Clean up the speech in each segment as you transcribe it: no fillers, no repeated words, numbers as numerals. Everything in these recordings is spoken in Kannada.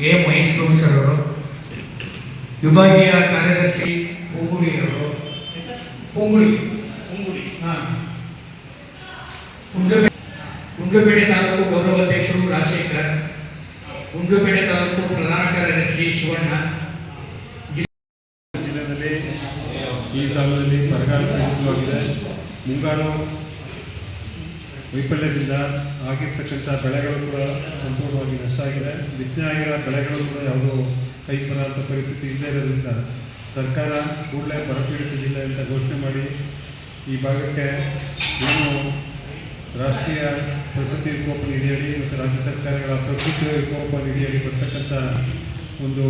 ಎ ಮಹೇಶ್ ಬಾಬು ಸರ್ ಅವರು, ವಿಭಾಗೀಯ ಕಾರ್ಯದರ್ಶಿ ಪೊಂಗುಳಿ ಅವರು, ಗುಂಡ್ಲುಪೇಟೆ ತಾಲೂಕು ಗೌರವ ಅಧ್ಯಕ್ಷರು ರಾಜಶೇಖರ್, ಗುಂಡ್ಲುಪೇಟೆ ತಾಲೂಕು ಪ್ರಧಾನ ಕಾರ್ಯದರ್ಶಿ ಶಿವಣ್ಣ. ಜಿಲ್ಲೆಯಲ್ಲಿ ಈ ಸಾಲದಲ್ಲಿ ಬರಗಾಲ ಪೀಡಿತವಾಗಿದೆ. ಮುಂಗಾರು ವೈಫಲ್ಯದಿಂದ ಆಗಿರ್ತಕ್ಕಂಥ ಬೆಳೆಗಳು ಕೂಡ ಸಂಪೂರ್ಣವಾಗಿ ನಷ್ಟ ಆಗಿದೆ. ಬಿತ್ತನೆ ಆಗಿರೋ ಬೆಳೆಗಳು ಕೂಡ ಯಾವುದೋ ಕೈ ಬರೋಂಥ ಪರಿಸ್ಥಿತಿ ಇಲ್ಲದೇ ಇರೋದ್ರಿಂದ ಸರ್ಕಾರ ಕೂಡಲೇ ಬರಪೀಡಿತ ಜಿಲ್ಲೆ ಅಂತ ಘೋಷಣೆ ಮಾಡಿ ಈ ಭಾಗಕ್ಕೆ ಏನು ರಾಷ್ಟ್ರೀಯ ಪ್ರಕೃತಿ ವಿಕೋಪ ನಿಧಿಯಡಿ ಮತ್ತು ರಾಜ್ಯ ಸರ್ಕಾರಗಳ ಪ್ರಕೃತಿ ವಿಕೋಪ ನಿಧಿಯಡಿ ಬರ್ತಕ್ಕಂಥ ಒಂದು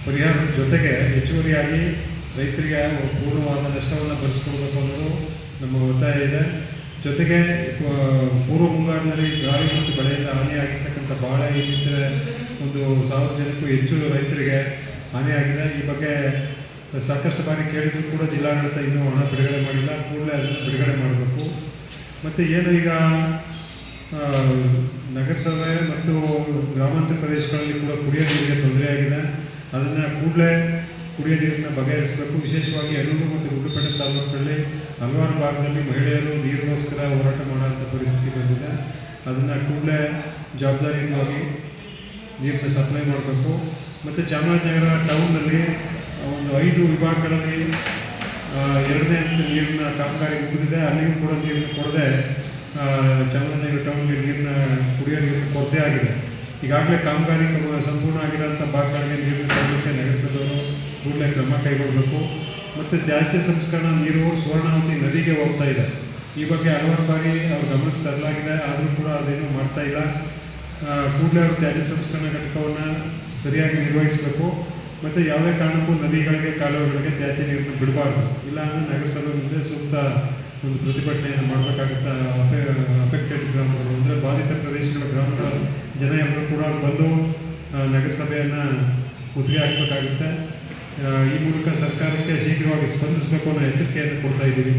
ಪರಿಹಾರದ ಜೊತೆಗೆ ಹೆಚ್ಚುವರಿಯಾಗಿ ರೈತರಿಗೆ ಪೂರ್ಣವಾದ ನಷ್ಟವನ್ನು ಭರಿಸಿಕೊಡಬೇಕು ಅನ್ನೋದು ನಮ್ಮ ಒತ್ತಾಯ ಇದೆ. ಜೊತೆಗೆ ಪೂರ್ವ ಮುಂಗಾರಿನಲ್ಲಿ ಗಾಳಿ ಮತ್ತು ಬೆಳೆಯಿಂದ ಹಾನಿಯಾಗಿರ್ತಕ್ಕಂಥ ಬಾಳೆ ಇನ್ನಿತರೆ ಒಂದು 1000 ಜನಕ್ಕೂ ಹೆಚ್ಚು ರೈತರಿಗೆ ಹಾನಿಯಾಗಿದೆ. ಈ ಬಗ್ಗೆ ಸಾಕಷ್ಟು ಬಾರಿ ಕೇಳಿದರೂ ಕೂಡ ಜಿಲ್ಲಾಡಳಿತ ಇನ್ನೂ ಹಣ ಬಿಡುಗಡೆ ಮಾಡಿಲ್ಲ. ಕೂಡಲೇ ಅದನ್ನು ಬಿಡುಗಡೆ ಮಾಡಬೇಕು. ಮತ್ತು ಏನು ಈಗ ನಗರಸಭೆ ಮತ್ತು ಗ್ರಾಮಾಂತರ ಪ್ರದೇಶಗಳಲ್ಲಿ ಕೂಡ ಕುಡಿಯೋ ನೀರಿಗೆ ತೊಂದರೆಯಾಗಿದೆ. ಅದನ್ನು ಕೂಡಲೇ ಕುಡಿಯೋ ನೀರನ್ನು ಬಗೆಹರಿಸಬೇಕು. ವಿಶೇಷವಾಗಿ ಯಲ್ಲೂರು ಮತ್ತು ಗುಂಡ್ಲುಪೇಟೆ ತಾಲೂಕಿನಲ್ಲಿ ಹಲವಾರು ಭಾಗದಲ್ಲಿ ಮಹಿಳೆಯರು ನೀರಿಗೋಸ್ಕರ ಹೋರಾಟ ಮಾಡೋಂಥ ಪರಿಸ್ಥಿತಿ ಬಂದಿದೆ. ಅದನ್ನು ಕೂಡಲೇ ಜವಾಬ್ದಾರಿಯುತವಾಗಿ ನೀರನ್ನ ಸಪ್ಲೈ ಮಾಡಬೇಕು. ಮತ್ತು ಚಾಮರಾಜನಗರ ಟೌನ್ನಲ್ಲಿ ಒಂದು 5 ವಿಭಾಗಗಳಲ್ಲಿ 2ನೇ ಹಂತದ ನೀರಿನ ಕಾಮಗಾರಿ ಮುಗಿದಿದೆ. ಅಲ್ಲಿಯೂ ಕೂಡ ನೀರನ್ನು ಕೊಡದೆ ಚಾಮರಾಜನಗರ ಟೌನ್ಗೆ ಕುಡಿಯೋ ನೀರಿನ ಕೊರತೆ ಆಗಿದೆ. ಈಗಾಗಲೇ ಕಾಮಗಾರಿ ಸಂಪೂರ್ಣ ಆಗಿರೋಂಥ ಭಾಗಗಳಿಗೆ ನೀರನ್ನು ತರಲಿಕ್ಕೆ ನಗರಸಭೆಯವರು ಕೂಡಲೇ ಕ್ರಮ ಕೈಗೊಳ್ಳಬೇಕು. ಮತ್ತು ತ್ಯಾಜ್ಯ ಸಂಸ್ಕರಣಾ ನೀರು ಸುವರ್ಣವತಿ ನದಿಗೆ ಹೋಗ್ತಾ ಇದೆ. ಈ ಬಗ್ಗೆ ಹಲವಾರು ಬಾರಿ ಅವ್ರ ಗಮನಕ್ಕೆ ತರಲಾಗಿದೆ, ಆದರೂ ಕೂಡ ಅದೇನೂ ಮಾಡ್ತಾಯಿಲ್ಲ. ಕೂಡಲೇ ಅವರು ತ್ಯಾಜ್ಯ ಸಂಸ್ಕರಣಾ ಘಟಕವನ್ನು ಸರಿಯಾಗಿ ನಿರ್ವಹಿಸಬೇಕು. ಮತ್ತು ಯಾವುದೇ ಕಾರಣಕ್ಕೂ ನದಿಗಳಿಗೆ ಕಾಲುವೆಗಳಿಗೆ ತ್ಯಾಜ್ಯ ನೀರನ್ನು ಬಿಡಬಾರ್ದು. ಇಲ್ಲಾಂದರೆ ನಗರಸಭೆ ಮುಂದೆ ಸೂಕ್ತ ಒಂದು ಪ್ರತಿಭಟನೆಯನ್ನು ಮಾಡಬೇಕಾಗುತ್ತೆ. ಅಫೆಕ್ಟೆಡ್ ಗ್ರಾಮಗಳು ಅಂದರೆ ಬಾಧಿತ ಪ್ರದೇಶಗಳ ಗ್ರಾಮಗಳ ಜನ ಎಲ್ಲರೂ ಕೂಡ ಬಂದು ನಗರಸಭೆಯನ್ನು ಮುತ್ತಿಗೆ ಹಾಕಬೇಕಾಗುತ್ತೆ. ಈ ಮೂಲಕ ಸರ್ಕಾರಕ್ಕೆ ಶೀಘ್ರವಾಗಿ ಸ್ಪಂದಿಸಬೇಕು ಅನ್ನೋ ಎಚ್ಚರಿಕೆಯನ್ನು ಕೊಡ್ತಾ ಇದ್ದೀವಿ.